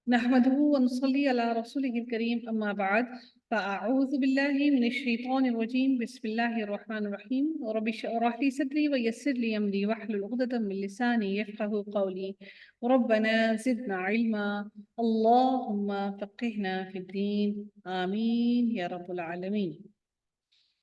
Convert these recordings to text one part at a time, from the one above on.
نحمده ونصلي على رسوله الكريم أما بعد فأعوذ بالله من الشيطان الرجيم بسم الله الرحمن الرحيم رب اشرح لي صدري ويسر لي أمري واحلل عقدة من لساني يفقهوا قولي ربنا زدنا علما اللهم فقهنا في الدين آمين يا رب العالمين।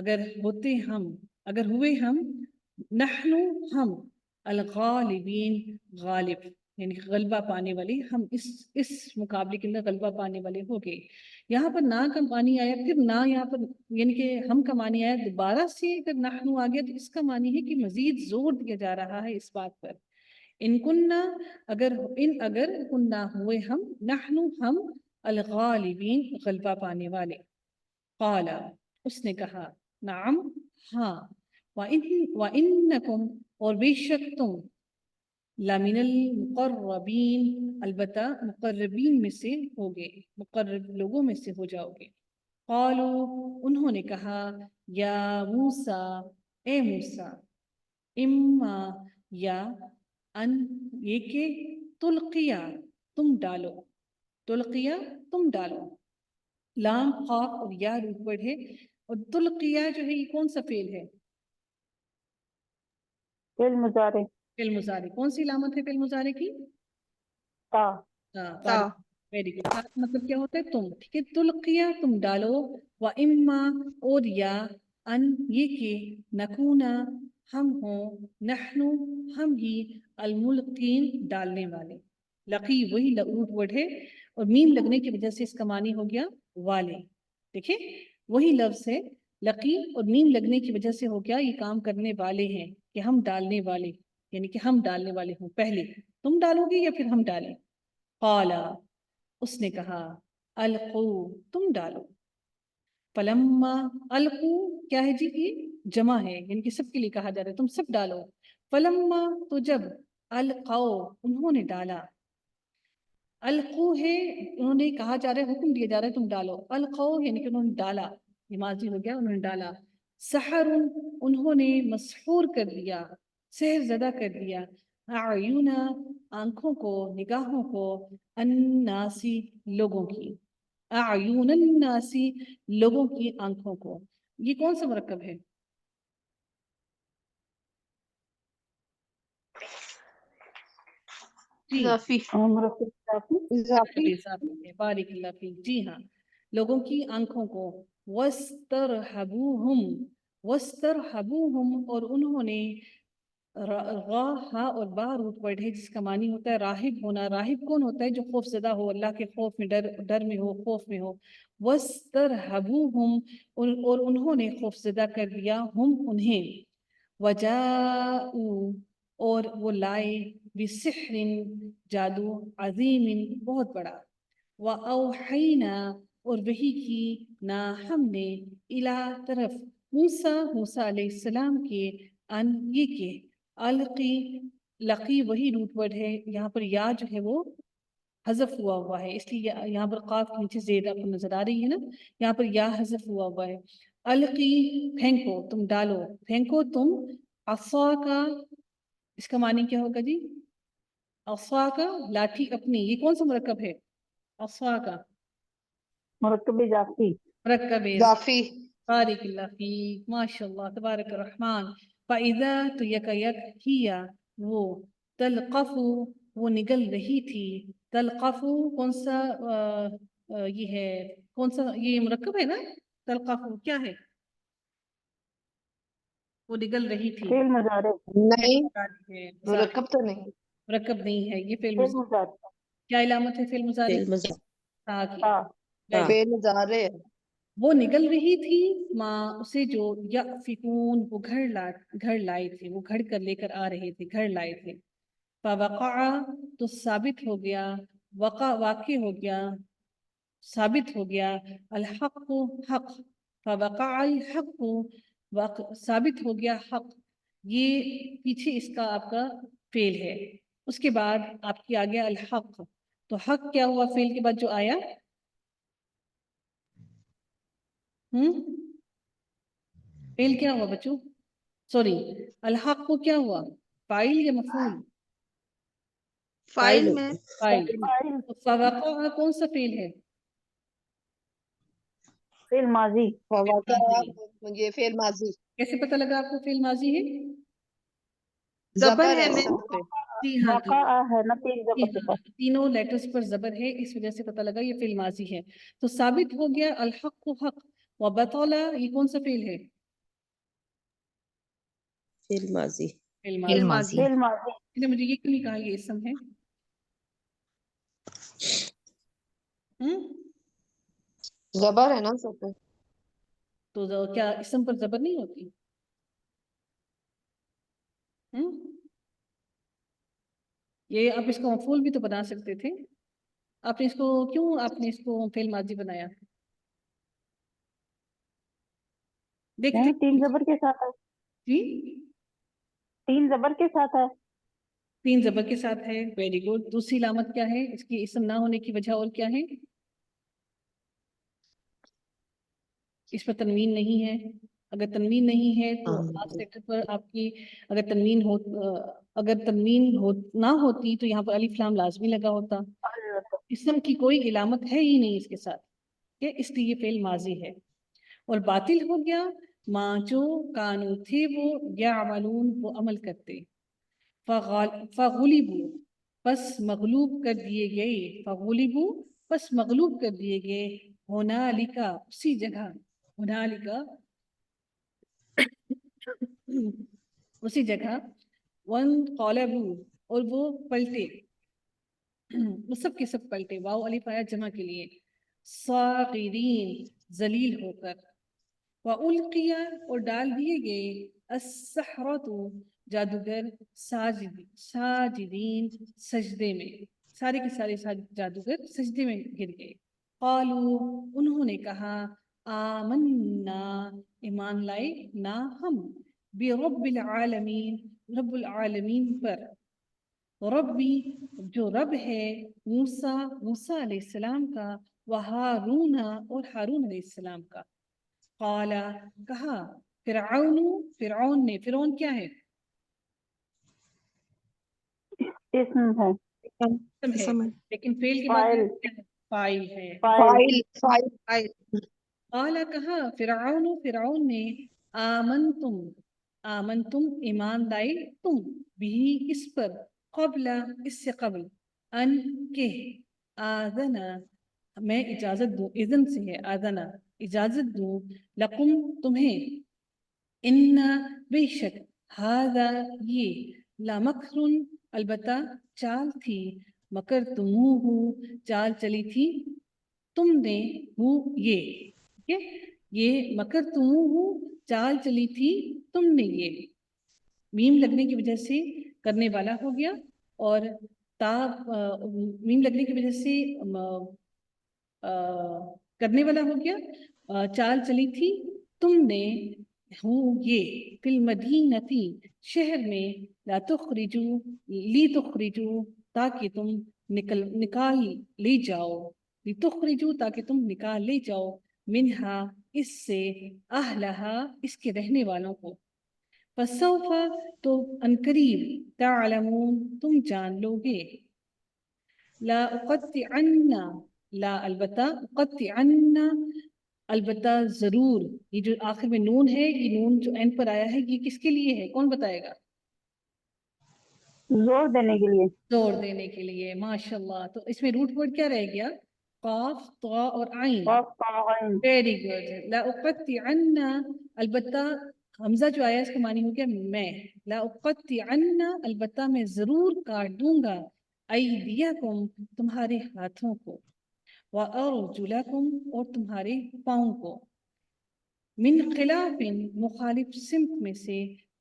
اگر ہوتے ہم، اگر ہوئے ہم، نحنو ہم، الغالبین غالب یعنی غلبہ پانے والے، ہم اس مقابلے کے اندر غلبہ پانے والے ہو گئے. یہاں پر نہ کا معنی آیا، پھر نہ یہاں پر یعنی کہ ہم کا معنی آیا، دوبارہ سے اگر نحنو آ گیا تو اس کا معنی ہے کہ مزید زور دیا جا رہا ہے اس بات پر. ان کننا اگر کننا ہوئے ہم، نحنو ہم، الغالبین غلبہ پانے والے. قال اس نے کہا، نعم ہاں، وَإِنَّكُمْ اور بے شک تم، لَمِنَ الْمُقَرَّبِينَ البتہ مقربین میں سے ہوگے، مقرب لوگوں میں سے ہو جاؤ گے. قالوا انہوں نے کہا، یا موسیٰ اے موسیٰ، اما یا ان یہ کہ تلقیا تم ڈالو، تلقیا تم ڈالو، لام قاف اور یا روٹ ورڈ ہے. اور تلقیا جو ہے یہ کون سا فعل ہے؟ فعل مضارع فعل مضارع. کون سی علامت ہے فعل مضارع کی؟ تا. تا. Very good. مطلب کیا ہوتا ہے؟ تم. ٹھیک ہے، تلقیا تم ڈالو، و اما اور یا ان یہ کہ نکونا ہم ہوں، نحنو ہم ہی، الملقین ڈالنے والے. لقی وہی روٹ ورڈ ہے اور میم لگنے کی وجہ سے اس کا معنی ہو گیا والے. دیکھیں وہی لفظ ہے، لقی اور میم لگنے کی وجہ سے ہو گیا یہ کام کرنے والے ہیں، کہ ہم ڈالنے والے، یعنی کہ ہم ڈالنے والے ہوں. پہلے تم ڈالو گے یا پھر ہم ڈالیں؟ قالا اس نے کہا، القو تم ڈالو. فلما القو کیا ہے جی؟ یہ جمع ہے یعنی کہ سب کے لیے کہا جا رہا ہے تم سب ڈالو. فلما تو جب، القو انہوں نے ڈالا، القو ہے انہوں نے کہا جا رہا ہے، حکم دیا جا رہا ہے تم ڈالو. القو یعنی کہ انہوں نے ڈالا، یہ ماضی ہو گیا، انہوں نے ڈالا. سحر انہوں نے مسحور کر دیا، سحر زدہ کر دیا، اعین آنکھوں کو، نگاہوں کو، الناسی لوگوں کی، اعین الناسی لوگوں کی آنکھوں کو. یہ کون سا مرکب ہے؟ جی اضافی. مرکب اضافی. اضافی. اضافی ہے. بارک اللہ فیک. جی ہاں، لوگوں کی آنکھوں کو. وَاسْتَرْحَبُوهُمْ وَاسْتَرْحَبُوهُمْ اور انہوں نے غا ہا اور با روٹ ورڈ ہے جس کا معنی ہوتا ہے راہب ہونا. راہب کون ہوتا ہے؟ جو خوف زدہ ہو، اللہ کے خوف میں، ڈر میں ہو، خوف میں ہو. وَاسْتَرْحَبُوهُمْ اور انہوں نے خوف زدہ کر دیا ہم انہیں. وَجَاءُوا اور وہ لائے، بِسِحْرٍ جادو، عظیم بہت بڑا. وَأَوْحَيْنَا اور وحی کی نا ہم نے، اِلیٰ طرف، موسیٰ علیہ السلام کے، ان یہ کہ القی، لقی وہی روٹ ورڈ ہے، یہاں پر یا جو ہے وہ حذف ہوا ہے، اس لیے یہاں پر قاف کے نیچے زید آپ کو نظر آ رہی ہے نا، یہاں پر یا حذف ہوا ہے. القی پھینکو، تم ڈالو، پھینکو تم، عصا کا اس کا معنی کیا ہوگا جی؟ عصا کا لاٹھی اپنی. یہ کون سا مرکب ہے؟ عصا کا مرکب اضافی. مرکب اضافی. بارک اللہ فیک، ماشاء اللہ تبارک الرحمن. فَإِذَا تو یک ہیا وہ، تلقف وہ نگل رہی تھی. تلقف کون سا یہ ہے، کون سا یہ مرکب ہے نا؟ تلقف کیا ہے؟ وہ نگل رہی تھی. فعل مضارع. نہیں، ہے مرکب تو نہیں. مرکب نہیں ہے یہ فعل فعل مضارع. مضارع. کیا علامت ہے فعل مضارع؟ تا کی. تا. فعل مضارع. وہ نگل رہی تھی ماں اسے جو یأفکون وہ گھڑ لائے تھے، وہ گھڑ کر لے کر آ رہے تھے، گھڑ لائے تھے. فوقع تو ثابت ہو گیا، واقع ہو گیا، ثابت ہو گیا، الحق حق. فوقع الحق ثابت ہو گیا حق. یہ پیچھے اس کا آپ کا فعل ہے، اس کے بعد آپ کی آ گیا الحق. تو حق کیا ہوا فعل کے بعد جو آیا؟ فعل کیا ہوا بچوں؟ سوری، الحق کو کیا ہوا؟ فاعل یا مفعول؟ فائل میں. فاعل. فاعل. فوقع کون سا فعل ہے؟ فعل ماضی. یہ فعل ماضی. کیسے پتہ لگا آپ کو فعل ماضی ہے؟ زبر ہے سب پہ. جی ہاں واقع ہے نا، تین جی زبر کے ہاں، ساتھ. تینوں لیٹرز پر زبر ہے، اس وجہ سے پتہ لگا یہ فعل ماضی ہے. تو ثابت ہو گیا الحق حق. وبطل یہ کون سا فعل ہے؟ فعل ماضی فعل فعل ماضی ماضی فعل ماضی نے مجھے یہ کیوں نہیں کہا یہ اسم ہے؟ زبر ہے نا سب پہ. تو کیا اسم پر زبر نہیں ہوتی؟ یہ آپ اس کو مفعول بھی تو بنا سکتے تھے. آپ نے اس کو کیوں آپ نے اس کو فعل ماضی بنایا؟ دیکھتے نہیں 3 زبر کے ساتھ ہے، جی 3 زبر کے ساتھ ہے. 3 زبر کے ساتھ ہے. Very good. دوسری علامت کیا ہے اس کی اسم نہ ہونے کی وجہ اور کیا ہے؟ اس پر تنوین نہیں ہے. اگر تنوین نہیں ہے تو لاسٹ لیٹر پر آپ کی اگر تنوین نہ ہوتی تو یہاں پر الف لام لازمی لگا ہوتا. اسم کی کوئی علامت ہے ہی نہیں اس کے ساتھ کہ اس لیے یہ فعل ماضی ہے. اور باطل ہو گیا ماں جو کانو تھے وہ یعملون وہ عمل کرتے. فغلبوا پس مغلوب کر دیے گئے. فغلبوا پس مغلوب کر دیے گئے. ہنالکا اسی جگہ. ہنالکا اسی جگہ. وانقلبوا اور وہ پلٹے. وہ سب کے سب پلٹے. واو الف آیا جمع کے لیے. صاغرین ذلیل ہو کر. وَأُلْقِيَ اور ڈال دیے گئے. السحرۃ جادوگر. ساجدین سجدے میں. سارے کے سارے جادوگر سجدے میں گر گئے. قالوا انہوں نے کہا آمنا ایمان لائے نہ ہم برب العالمین رب العالمین پر. ربی جو رب ہے موسیٰ علیہ السلام کا. وہارون اور ہارون علیہ السلام کا. قال کہا فرعون نے. فرعون کیا ہے؟ اسم ہے، اسم ہے لیکن فعل کے بعد فاعل فاعل ہے. فاعل فائل. قال کہا فرعون نے آمنتم ایمان لائے تم بھی اس پر. قبل اس سے قبل. ان کے آذنا میں اجازت دوں. اذن سے ہے آذنا اجازت دوں. لکم تمہیں. ان بے شک ہذا یہ لمکر البتہ چال تھی. مکر تموہ چال چلی تھی تم نے. یہ مکر تموہ چال چلی تھی تم نے. یہ میم لگنے کی وجہ سے کرنے والا ہو گیا اور میم لگنے کی وجہ سے کرنے والا ہو گیا. چال چلی تھی تم نے یہ فی المدینتی شہر میں. لا تخرجو لی تخرجو تاکہ تم نکال لے جاؤ. لی تخرجو تاکہ تم نکال لے جاؤ. منہا اس سے. اہلہا اس کے رہنے والوں کو. فسوف تو انقریب. تعلمون تم جان لو گے. لا اقطعن لا البتہ. اقطعن البتہ ضرور. یہ جو آخر میں نون ہے یہ نون جو اینڈ پر آیا ہے یہ کس کے لیے ہے؟ کون بتائے گا؟ زور دینے کے لیے. زور دینے کے لیے. ماشاءاللہ. تو اس میں روٹ ورڈ کیا رہ گیا؟ قاف طا اور عین. قاف طا عین. Very good. لا اقطعن البتہ حمزہ جو آیا اس کا معنی ہو گیا میں. لا اقطعن البتہ میں ضرور کاٹ دوں گا. ایدیکم تمہارے ہاتھوں کو. وارجلکم اور تمہارے پاؤں کو. من خلاف مخالف سمت میں سے.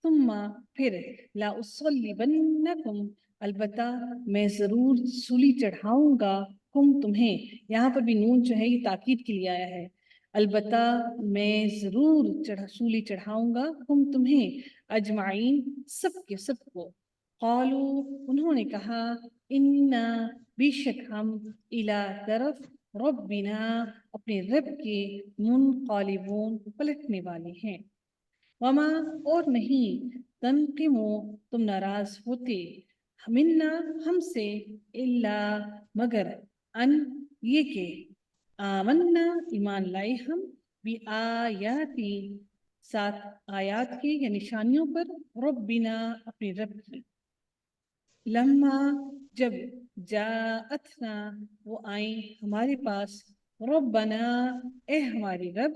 ثم پھر. لا اصلبنکم البتہ میں ضرور سولی چڑھاؤں گا. تمہیں. یہاں پر بھی نون جو ہے یہ تاکید کے لیے آیا ہے. البتہ میں ضرور سولی چڑھاؤں گا تمہیں. اجمعین سب کے سب کو. قالو انہوں نے کہا انا بے شک ہم الی طرف ربنا اپنے رب کے منقلبون پلٹنے والے ہیں. وما اور نہیں تنقمو تم ناراض ہوتے. منا ہم سے. الا مگر. ان یہ کہ. آمنا ایمان لائے ہم. بآیاتی سات آیات کے یا نشانیوں پر. ربنا اپنے رب کی. لما جب. جاءتنا وہ آئیں ہمارے پاس. ربنا اے ہماری رب.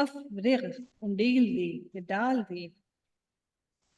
افرغ انڈیل دے یا ڈال دے.